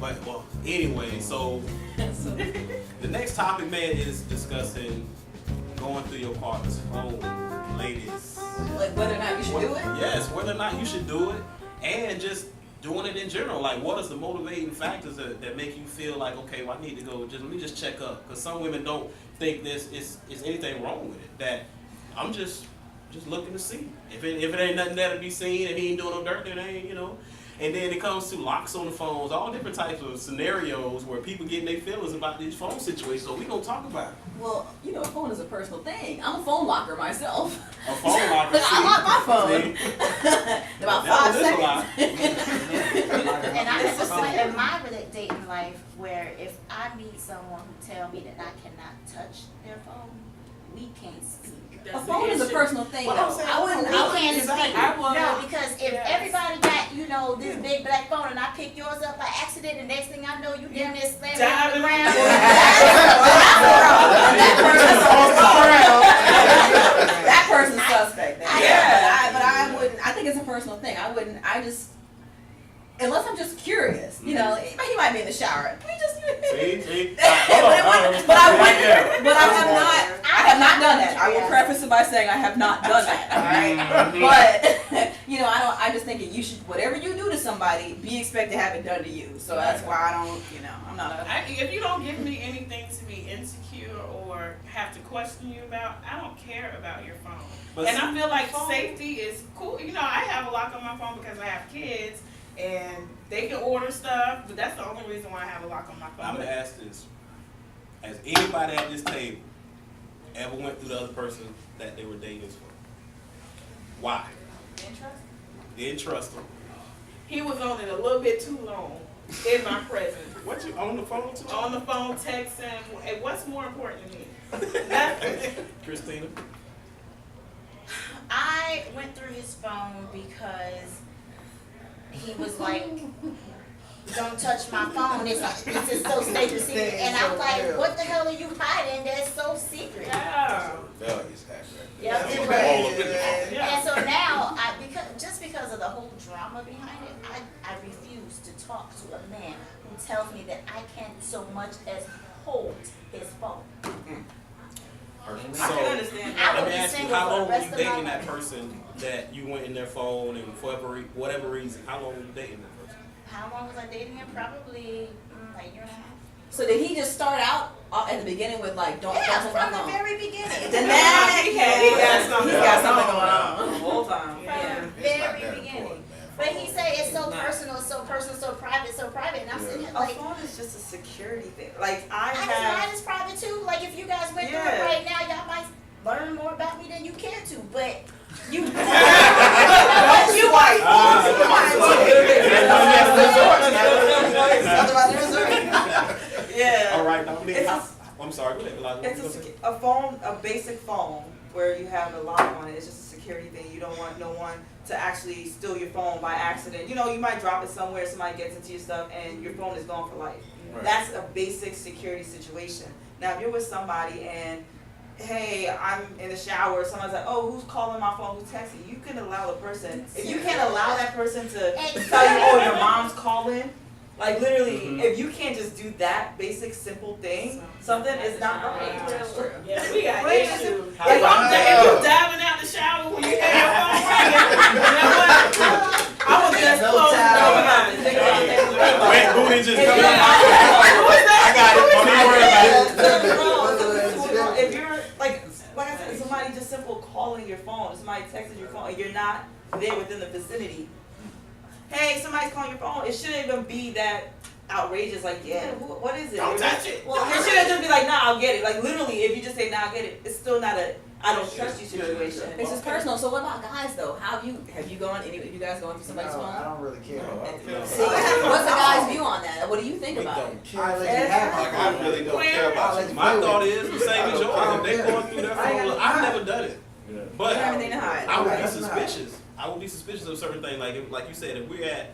But well, anyway, so the next topic, man, is discussing going through your partner's phone, ladies. Like whether or not you should do it? Yes, whether or not you should do it, and just doing it in general. Like, what is the motivating factors that make you feel like, okay, well, I need to go, let me just check up. Because some women don't think this is anything wrong with it. That I'm just looking to see. If it ain't nothing there to be seen and he ain't doing no dirt, then ain't, you know. And then it comes to locks on the phones, all different types of scenarios where people getting their feelings about these phone situations. So we gonna talk about it. Well, you know, a phone is a personal thing. I'm a phone locker myself. A phone locker. I lock my phone. About 5 seconds. And I'm at the point in my dating life where if I meet someone who tell me that I cannot touch their phone, we can't speak. A phone is a personal thing, Well, though. We can't speak. I would. No, because if everybody got, you know, this big black phone and I pick yours up by accident, the next thing I know, you damn near slam it on the ground. That person's suspect. Yeah. But I wouldn't. I think it's a personal thing. I wouldn't. Unless I'm just curious, you know, he might be in the shower. Let me just. See? But I wouldn't. But I have not done that. I will preface it by saying I have not done that. All right. But you know, I'm just thinking you should, whatever you do to somebody, be expected to have it done to you. So that's why I don't. You know, I'm not a. If you don't give me anything to be insecure or have to question you about, I don't care about your phone. But and I feel like safety is cool. You know, I have a lock on my phone because I have kids and they can order stuff, but that's the only reason why I have a lock on my phone. I'm gonna ask this: has anybody at this table ever went through the other person that they were dating for? Why? Didn't trust him. He was on it a little bit too long in my presence. What, you on the phone too? On the phone, texting. And what's more important to me? Nothing. Christina? I went through his phone because he was like, don't touch my phone, this is so sacred secret. And I'm like, what the hell are you hiding that's so secret? Yeah. Yep, it was. And so now, because of the whole drama behind it, I refuse to talk to a man who tells me that I can't so much as hold his phone. So, I can understand I that. would let me be ask you, single how for the long were rest you of my dating that life. person that you went in their phone and for whatever reason, how long were you dating that person? How long was I dating him? Probably a year and a half. So did he just start out at the beginning with like, don't Yeah, touch my from the phone? very beginning. Then that He got something He's got something going going on. on. The whole time. From Yeah. the very beginning. But he said it's so personal, so private, and I'm sitting here A like, phone is just a security thing. Like mine is private too. Like if you guys went through it Yeah. right now, y'all might learn more about me than you care to. But you, you Yeah. All right, now, It's I'm sorry, go ahead, Elijah. It's a phone, a basic phone where you have a lock on it. It's just a security thing. You don't want no one to actually steal your phone by accident. You know, you might drop it somewhere, somebody gets into your stuff, and your phone is gone for life. Right. That's a basic security situation. Now, if you're with somebody and hey, I'm in the shower, someone's like, oh, who's calling my phone, who's texting? You can allow the person, if you can't allow that person to tell you, oh, your mom's calling, like literally, if you can't just do that basic, simple thing, something is not right. Yeah, we got Wait, issues. If How- you diving out the shower when you hear your phone ringing, you know what? I was just close to Wet booty just Yeah. coming out. I got it. Don't even worry about it. If you're like I said, somebody just simple calling your phone, somebody texting your phone, and you're not there within the vicinity. Hey, somebody's calling your phone. It shouldn't even be that outrageous. Like, yeah, what is it? Don't touch it. Well, it shouldn't just be like, nah, I'll get it. Like literally, if you just say, nah, I'll get it, it's still not a I don't trust you situation. This is personal. So what about guys though? How have you gone? Any of you guys gone through somebody's phone? I don't really care. See, what's the guy's view on that? What do you think about it? I let you have Like, my I really don't care about you. My thought is the same as yours. If they going through their phone, look, I've never done it. But You have anything to hide? I would be That's not- suspicious. I would be suspicious of certain things. Like you said, if we're at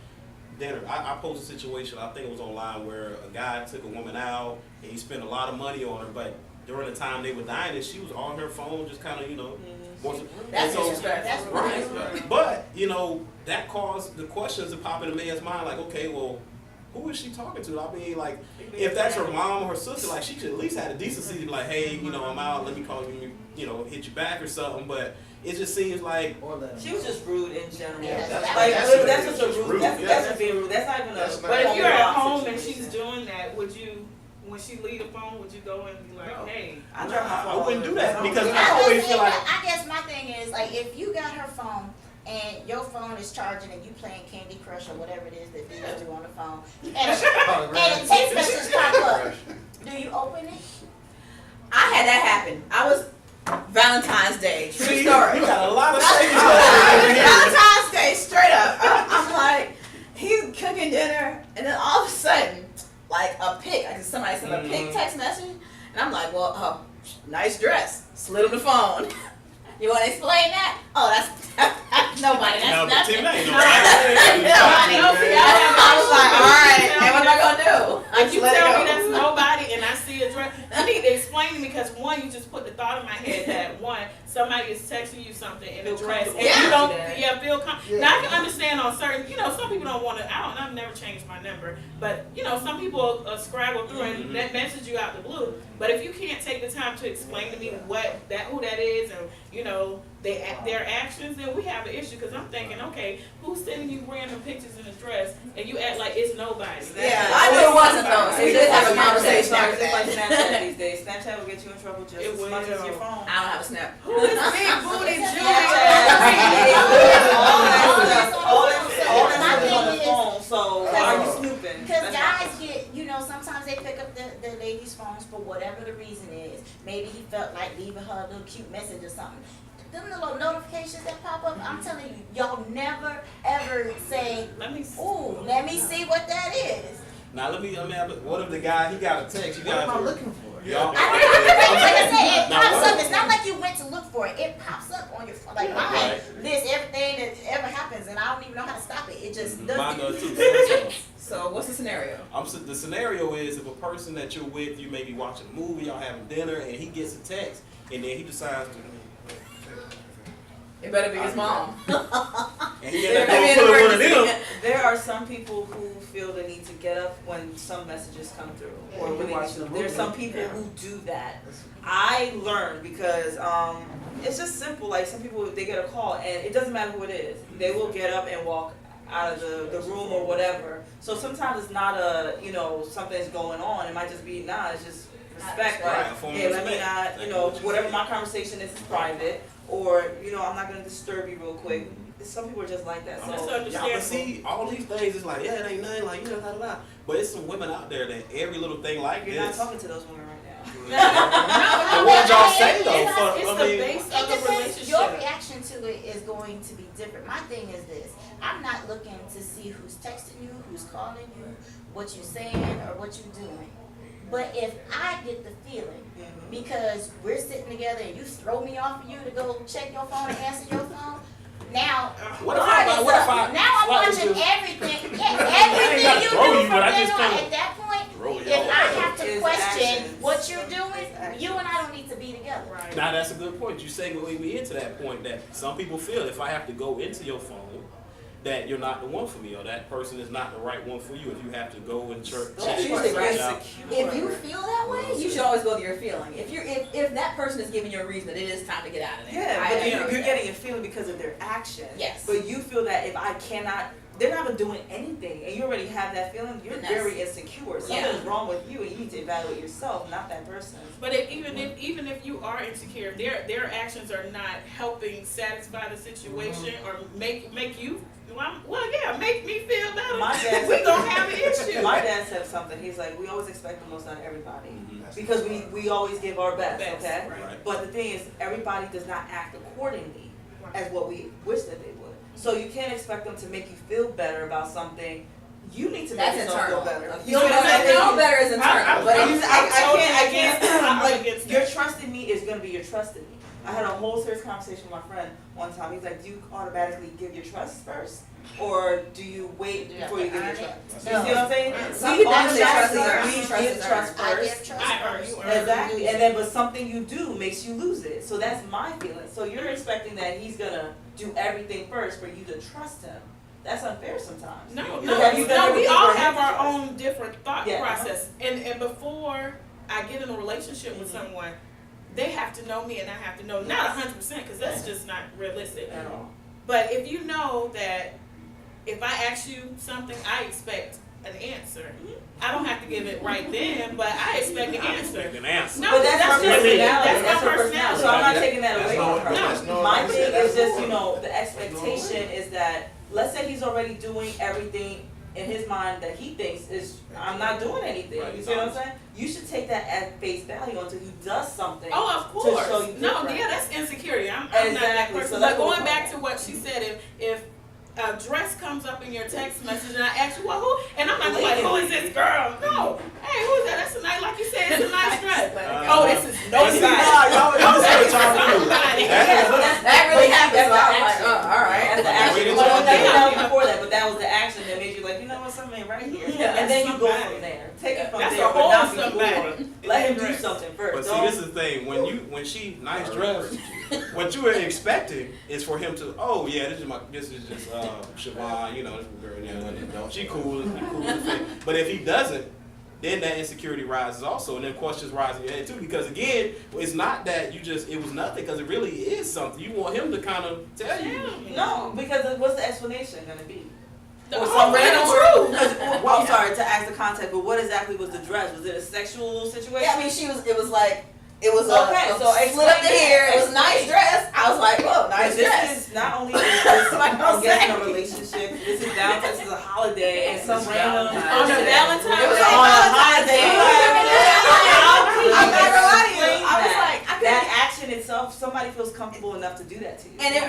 dinner, I posted a situation, I think it was online, where a guy took a woman out and he spent a lot of money on her, but during the time they were dining, she was on her phone, just kind of, you know. That's and so- disrespectful. Right. But, you know, that caused the questions to pop in a man's mind, like, okay, well, who is she talking to? I mean, like, if that's her mom or her sister, like, she should at least have the decency to be like, hey, you know, I'm out, let me call you, you know, hit you back or something. But it just seems like she was just rude in general. Yeah, that's just a rude. That's just being rude. That's not even a. But if you're at home and she's doing that, would you? When she leave the phone, would you go and be like, hey? I drop my phone. I wouldn't do that because I I always feel like. I guess my thing is, like, if you got her phone and your phone is charging and you playing Candy Crush or whatever it is that they do on the phone, and a text message pop up, do you open it? I had that happen. I was Valentine's Day. True See, story. you got a lot of savings over here. Valentine's Day, straight up. I'm like, he's cooking dinner, and then all of a sudden, like a pic. Like somebody sent a pic text message, and I'm like, well, oh, nice dress. Slid him the phone. You want to explain that? Oh, that's nobody. That's No, but nothing. Tim, that ain't Nobody. I was like, all right, and what am I gonna do? If you tell me that's nobody and I see a dress, you need to explain to me because one, you just put the thought in my head that one, somebody is texting you something in a dress and you don't, feel comfortable. Now I can understand on certain, you know, some people don't want to. I've never changed my number, but you know, some people scrabble through and that message you out the blue. But if you can't take the time to explain to me who that is, and you know their actions, then we have an issue. Because I'm thinking, okay, who's sending you random pictures in a dress and you act like it's nobody? Yeah, I knew it wasn't though. So we did have a conversation after It's like that. Snapchat these days. Snapchat will get you in trouble just as much as your phone. I don't have a snap. Who is big booty All that is on the phone. So why are you snooping? Because guys get, you know, sometimes they pick up the ladies' phones for whatever the reason is. Maybe he felt like leaving her a little cute message or something. Them little notifications that pop up, I'm telling you, y'all never ever say, ooh, let me see what that is. Now let me what if the guy, he got a text, you got What am I looking for? Y'all, Like I said, it Now, pops what up. if- It's not like you went to look for it. It pops up on your phone. Like mine Right. lists everything that ever happens, and I don't even know how to stop it. It just does Mine it. does too. So what's the scenario? The scenario is if a person that you're with, you may be watching a movie, y'all having dinner, and he gets a text, and then he decides to, It better be his mom. and he ends up going to put one of them. There are some people who feel the need to get up when some messages come through, or when there's some people who do that. I learned because it's just simple. Like some people, they get a call, and it doesn't matter who it is. They will get up and walk out of the room or whatever. So sometimes it's not something's going on. It might just be it's just respect. Right, Like, a form of hey, let me respect. not, whatever my conversation is private, or I'm not gonna disturb you real quick. Some people are just like that. So Y'all can see all these things. It's like, it ain't nothing. Like, but it's some women out there that every little thing like you're this. not talking to those women right now. But what did y'all say though? It's the base It of the depends. Your relationship. reaction to it is going to be different. My thing is this: I'm not looking to see who's texting you, who's calling you, what you're saying, or what you're doing. But if I get the feeling, because we're sitting together and you throw me off of you to go check your phone and answer your phone, now What if I now I'm watching everything you do throw you, from but I then just on. kinda At that point, roll you if over. I have to His question actions. what you're doing, you and I don't need to be together. Right. Now that's a good point. You segued me into that point that some people feel if I have to go into your phone, that you're not the one for me, or that person is not the right one for you. If you have to go and check That's usually right. out. If you feel that way, you should always go to your feeling. If that person is giving you a reason that it is time to get out of there. Yeah, I but agree you're with getting a feeling because of their action. Yes. But you feel that if I cannot, they're not doing anything, and you already have that feeling, you're And that's- very insecure. Something Yeah. is wrong with you, and you need to evaluate yourself, not that person. But even if you are insecure, their actions are not helping satisfy the situation or make you make me feel better. My dad we don't have an issue. My dad said something. He's like, we always expect the most out of everybody because we always give our best, okay? Right. But the thing is, everybody does not act accordingly as what we wish that they would. So you can't expect them to make you feel better about something. You need to make That's yourself internal. feel better. You know what I'm saying? Feel better is internal. But I can't. I'm Like, against your that. trust in me is gonna be your trust in me. I had a whole serious conversation with my friend one time. He's like, do you automatically give your trust first? Or do you wait before you give your trust? You see what I'm saying? Some We people give say trust is trust earned. we Trust give is trust I first. give trust I earn first. you earn. Exactly, and then but something you do makes you lose it. So that's my feeling. So you're expecting that he's gonna do everything first for you to trust him. that's unfair sometimes. No, no, we all have our own different thought Yeah. process. And before I get in a relationship with someone, they have to know me and I have to know, not 100%, because that's just not realistic. At all. But if you know that if I ask you something, I expect an answer. I don't have to give it right then, but I expect an answer. An answer. No, But that's her just personality. that's That's my her personality. personality. So I'm not taking that away from her. That's normal. My thing That's is just, normal. the expectation is that, let's say he's already doing everything in his mind that he thinks is, I'm not doing anything. Right, You see what I'm saying? You should take that at face value until he does something. Oh, of To course. show you No, different. yeah, that's insecurity. I'm not that Exactly. person. So But that's what going we're back talking to what she said, if a dress comes up in your text message and I ask you, well, who? And I'm not gonna be like, who is this girl? No. Hey, who is that? That's a nice, like you said, it's a nice dress. Oh, this is nobody. Y'all just what y'all do. Yeah, but That really happens. That's the I'm like, action. all right. That's the Okay, action. wait Well, until that I was before that, but that was the action that made you like, you know what, something ain't right here. Yeah, And then you go somebody. from there. Take it from That's there, a but whole not somebody. before. Let him do Dress. something first. But see, Don't- this is the thing. When she nice dress, what you were expecting is for him to, oh yeah, this is just Siobhan, this girl, she cool, as thing. But if he doesn't, then that insecurity rises also, and then questions rise in your head too. Because again, it's not that it was nothing, because it really is something. You want him to kind of tell you. No, because what's the explanation gonna be? Or Oh, some that's random true. Well, I'm sorry to ask the context, but what exactly was the dress? Was it a sexual situation? Yeah, I mean, it was like, it was Okay, a so split up the explain hair. that. It was a nice dress. I was like, oh, nice But this dress. is not only is this, Like I'm I'm guessing, a saying. relationship. This is Valentine's, this is a holiday, and some This is random Valentine's. On a Valentine's It was Day. on a holiday. I'm not gonna lie to you. Explain I was that. like, I That couldn't. action itself, somebody feels comfortable enough to do that to you. And it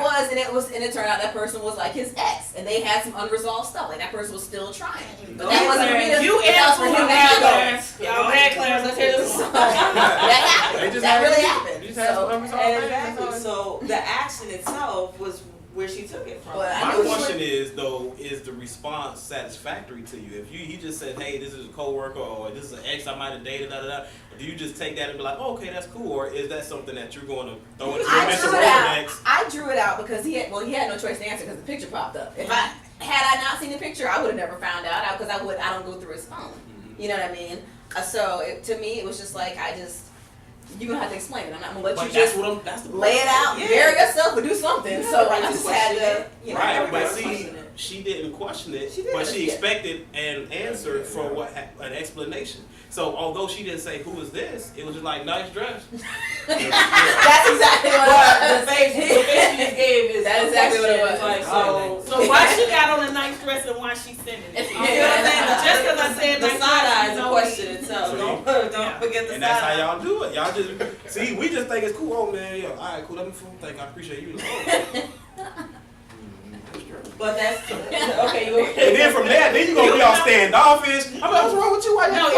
turned out that person was like his ex, and they had some unresolved stuff. Like that person was still trying, but that wasn't for me to. You that was for and him to Clarence. handle. Y'all had Clarence. Let's hear this one. That happened. That really happened. You just had some So, unresolved things, Exactly. that's all. So the action itself was where she took it from. But I My knew she question would- is though, is the response satisfactory to you? If he just said, hey, this is a coworker, or this is an ex I might have dated, do you just take that and be like, oh, okay, that's cool, or is that something that you're going to throw into your I mental drew it out. Rolodex? I drew it out because he had no choice to answer because the picture popped up. If I not seen the picture, I would have never found out because I don't go through his phone. You know what I mean? To me, it was just like you're gonna have to explain it. I'm not gonna let But you that's just that's the lay it out, Yeah. bury yourself, or do something. So I Right, just question had to, it. Right, but everybody see, question it. she didn't question it, She did. but she Yeah. expected an answer for an explanation. So although she didn't say who is this, it was just like nice dress. That's exactly what But it the face you just gave is That's a exactly what it question. was. It's like, So why she got on a nice dress and why she sending it? You know what I'm saying? Just because I said the nice side eye dress, is a no question need. itself. See? Don't forget the And that's how side eye. y'all do it. Y'all just see, we just think it's cool. Oh man, yeah, all right, cool. Let me thank. I appreciate you. But that's okay. You okay? And then from there, then you gonna be all standoffish. I'm like, what's wrong with you? Why you? No, if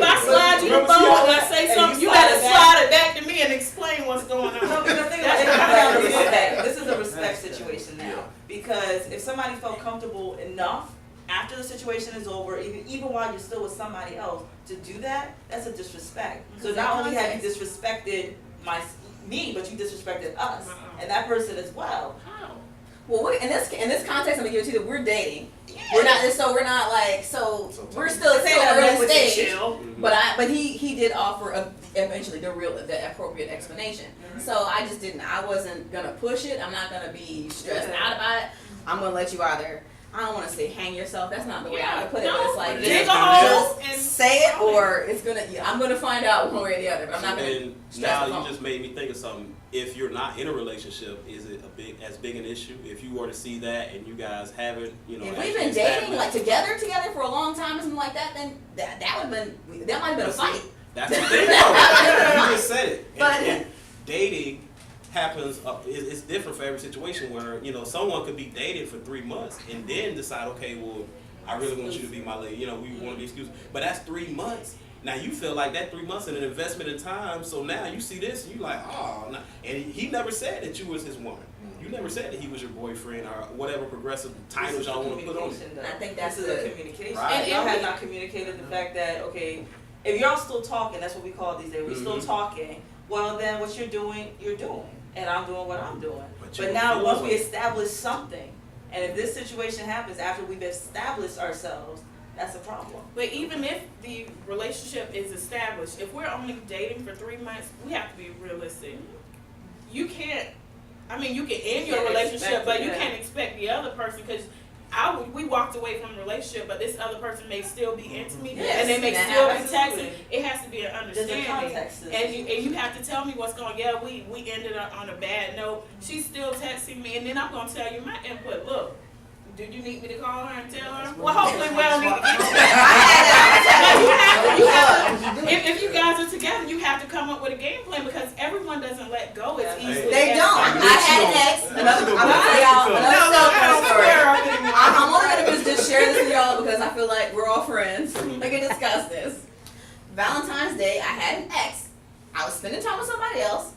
I slide you the phone and I say And something, you you slide gotta it back. slide it back to me and explain what's going No, on. but the thing about it comes down to respect. This is a respect situation now. Because if somebody felt comfortable enough after the situation is over, even while you're still with somebody else, to do that, that's a disrespect. So not only have you disrespected me, but you disrespected us and that person as well. How? Well, in this context, I'm gonna give it to you that we're dating. We're not like we're still at the early stage. Chill. But he did offer eventually the appropriate explanation. So I wasn't gonna push it. I'm not gonna be stressed out about it. I'm gonna let you either. I don't want to say hang yourself. That's not the way I would put it. But it's like dig a just hole and say it, or I'm gonna find out one way or the other. But I'm not gonna. And stress now the you phone. just made me think of something. If you're not in a relationship, is it as big an issue? If you were to see that and you guys haven't, If we've actually been dating established- together for a long time or something like that, then that might have been a fight. That's the thing, though. You just said it. But- And dating happens. It's different for every situation. Where someone could be dated for 3 months and then decide, okay, well, I really want you to be my lady. We want to be exclusive, but that's 3 months. Now you feel like that 3 months is an investment in time. So now you see this and you like, oh, no. And he never said that you was his woman. You never said that he was your boyfriend or whatever progressive titles y'all want to put on it. I think that's this is a communication. Right. And y'all have not communicated the fact that, okay, if y'all still talking, that's what we call it these days, we're still talking, well then what you're doing, and I'm doing what I'm doing. But you But don't now feel once that we way. establish something, And if this situation happens after we've established ourselves, that's a problem. But even if the relationship is established, if we're only dating for 3 months, we have to be realistic. You can't, you can end your relationship, but you can't expect the other person, because we walked away from the relationship, but this other person may still be into me, and they may still be texting. It has to be an understanding, and you have to tell me what's going. Yeah, we ended up on a bad note. She's still texting me, and then I'm gonna tell you my input. Look, do you need me to call her and tell her? Well, hopefully we don't need to get to that. If you guys are together, you have to come up with a game plan, because everyone doesn't let go as easily. They don't. I had an ex. I'm gonna tell y'all another story. I'm only gonna just share this with y'all because I feel like we're all friends. We can discuss this. Valentine's Day, I had an ex. I was spending time with somebody else.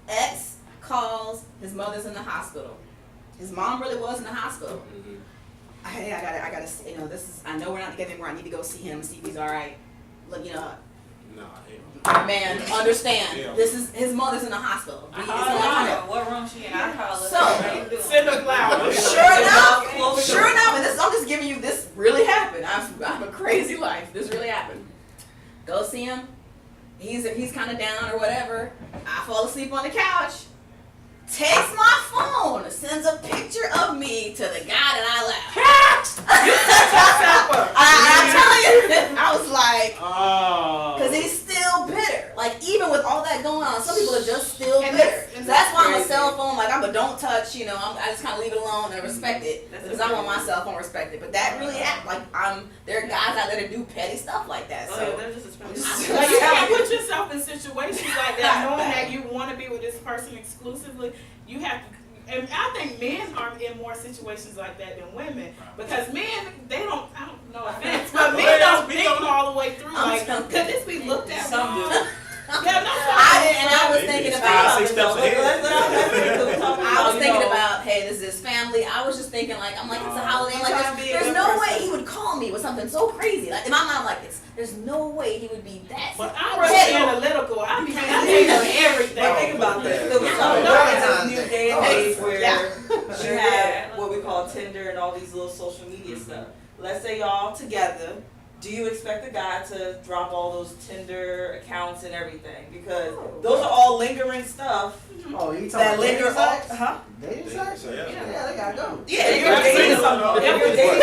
Ex calls. His mother's in the hospital. His mom really was in the hospital. Hey, I gotta, this is. I know we're not together anymore. I need to go see him and see if he's all right. Look, man, understand. Yeah. This is his mother's in the hospital. What room she in? I call her. So, send a flower. Sure enough, and I'm just giving you this really happened. I have a crazy life. This really happened. Go see him. He's kind of down or whatever. I fall asleep on the couch. Takes my phone, sends a picture of me to the guy that I left. I'm telling you, I was like, because he's still bitter. Like, even with all that going on, some people are just still bitter. So that's why I'm a cell phone, like, I'm a don't touch, I just kind of leave it alone and respect it. Because I want my cell phone respected. But that really happened. Like, there are guys out there that do petty stuff like that. So, you can't put yourself in situations like that, knowing that you want to be with this person exclusively. You have to, and I think men are in more situations like that than women, because men, I don't know offense, but men don't think all the way through. Like, could this be looked at wrong? I was thinking about, hey, this is family. I was just thinking, like, it's a holiday. Like, there's no way he would call me with something so crazy. Like, in my mind, like, there's no way he would be that. But I'm really analytical. I think everything. But think about this. So it's this new day and age where you have what we call Tinder and all these little social media stuff. Let's say y'all together. Do you expect the guy to drop all those Tinder accounts and everything? Because those are all lingering stuff. Oh, you talking that about linger sex? Huh? Dating sex? Yeah, they gotta go. Yeah, you're dating someone. If you're dating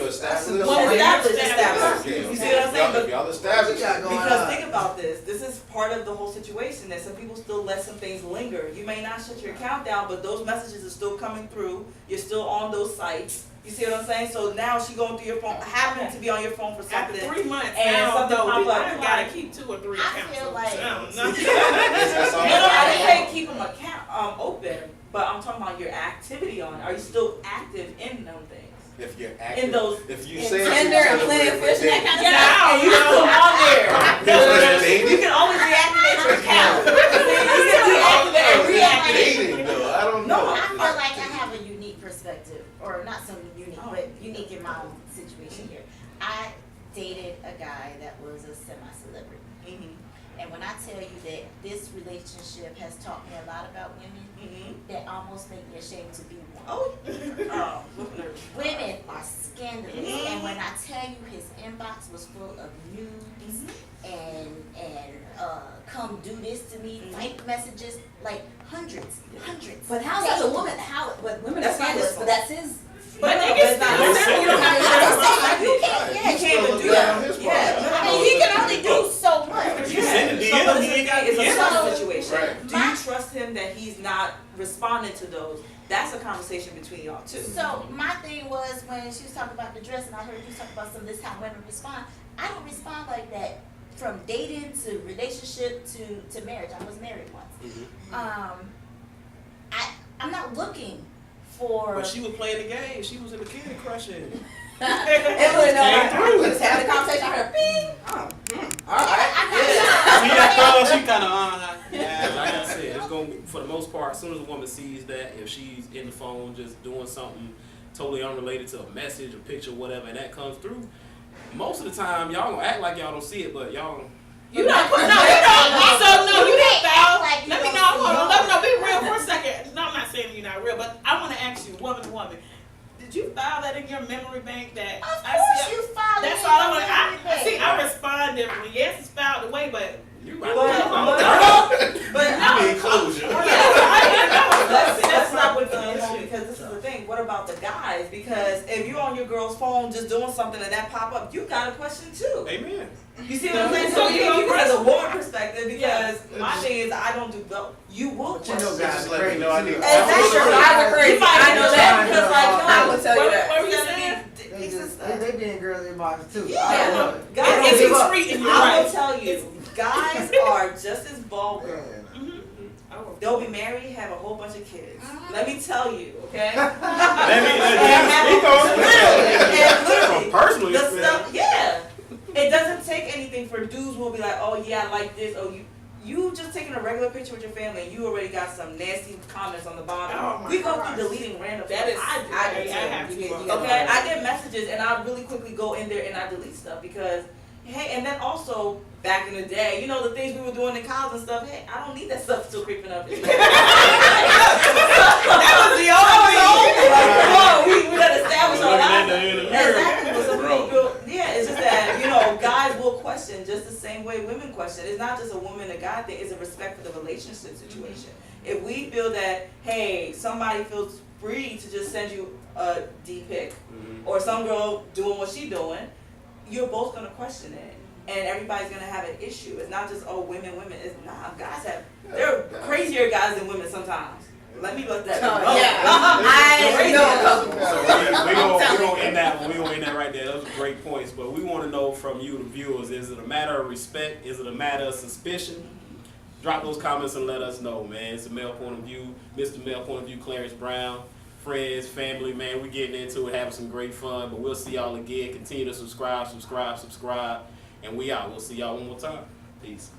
someone, established. You see what I'm saying? But y'all established. Because think about this. This is part of the whole situation that some people still let some things linger. You may not shut your account down, but those messages are still coming through. You're still on those sites. You see what I'm saying? So now she going through your phone, happened to be on your phone for something. After 3 months, and something pop up. I gotta keep 2 or 3 accounts. I feel like I didn't say keep them account open, but I'm talking about your activity on it. Are you still active in them things? If you're active, in those, if you in say Tinder and Plenty of Fish and that kind of stuff, and you still on there. You can always reactivate your account. You can deactivate and reactivate. I don't know. I feel like I have a unique perspective, or not so unique, but unique in my own situation here. I dated a guy that was a semi-celebrity. And when I tell you that this relationship has taught me a lot about women, that almost make me ashamed to be one. Women are scandalous. And when I tell you his inbox was full of nudes and come do this to me, like messages, like hundreds. But how's that a woman? But women are scandalous, but that's his. But niggas still you can't even do that. I mean, he can only do so much. It's a trust situation. Do you trust him that he's not responding to those? That's a conversation between y'all too. So my thing was when she was talking about the dress, and I heard you talk about some of this how women respond. I don't respond like that. From dating to relationship to marriage. I was married once. I'm not looking for. But she was playing the game. She was in the Candy Crushing. It was we just having a conversation. I heard beep. All right. She kind of yeah. Like I said, it's gonna be, for the most part. As soon as a woman sees that, if she's in the phone just doing something totally unrelated to a message, a picture, whatever, and that comes through, most of the time y'all gonna act like y'all don't see it, but y'all. You not putting no, you don't. So no, you didn't foul. Let me know. Hold on. Let me know. Be real for a second. No, I'm not saying you're not real, but I want to ask you. you, woman to woman. Did you file that in your memory bank? That Of course you filed it. that's all I want. See, I respond differently. Yes, it's filed away, but You But You need closure. That's not what the home, because this is the thing. What about the guys? Because if you're on your girl's phone just doing something and that pop up, you got a question too. Amen. You see what I'm saying? So you keep it as a woman perspective, because my thing is I don't do the. You will You know, question. guys, let me know I need. Exactly. Guys are crazy. You might I know that because like I will tell you that. what were you saying? They being girls inbox too. Yeah. I love it. Guys, Is he give up. treating you I will right? tell you, guys are just as vulgar. Oh. They'll be married, have a whole bunch of kids. Let me tell you, okay? And literally, From personal the experience. stuff, yeah. It doesn't take anything for dudes who will be like, oh yeah, I like this. Oh, you just taking a regular picture with your family and you already got some nasty comments on the bottom. Oh my We go gosh. through deleting random That is, stuff. I do I too. have to. You get- Okay, I get messages and I really quickly go in there and I delete stuff because, hey, and then also back in the day, you know the things we were doing in college and stuff. Hey, I don't need that stuff still creeping up. That was the only. Come on, we done established our lives. Exactly. But some people feel, yeah, it's just that guys will question just the same way women question. It's not just a woman and a guy thing. It's a respect for the relationship situation. If we feel that, hey, somebody feels free to just send you a D pic, or some girl doing what she doing, you're both gonna question it, and everybody's gonna have an issue. It's not just women. It's not. Guys have there are crazier guys than women sometimes. Let me let that go. I know a couple. So we gonna end that one. We gonna end that right there. Those are great points. But we want to know from you, the viewers, is it a matter of respect? Is it a matter of suspicion? Drop those comments and let us know, man. It's a male point of view, Mr. Male Point of View, Clarence Brown. Friends, family, man, we getting into it, having some great fun. But we'll see y'all again. Continue to subscribe, and we out. We'll see y'all one more time. Peace.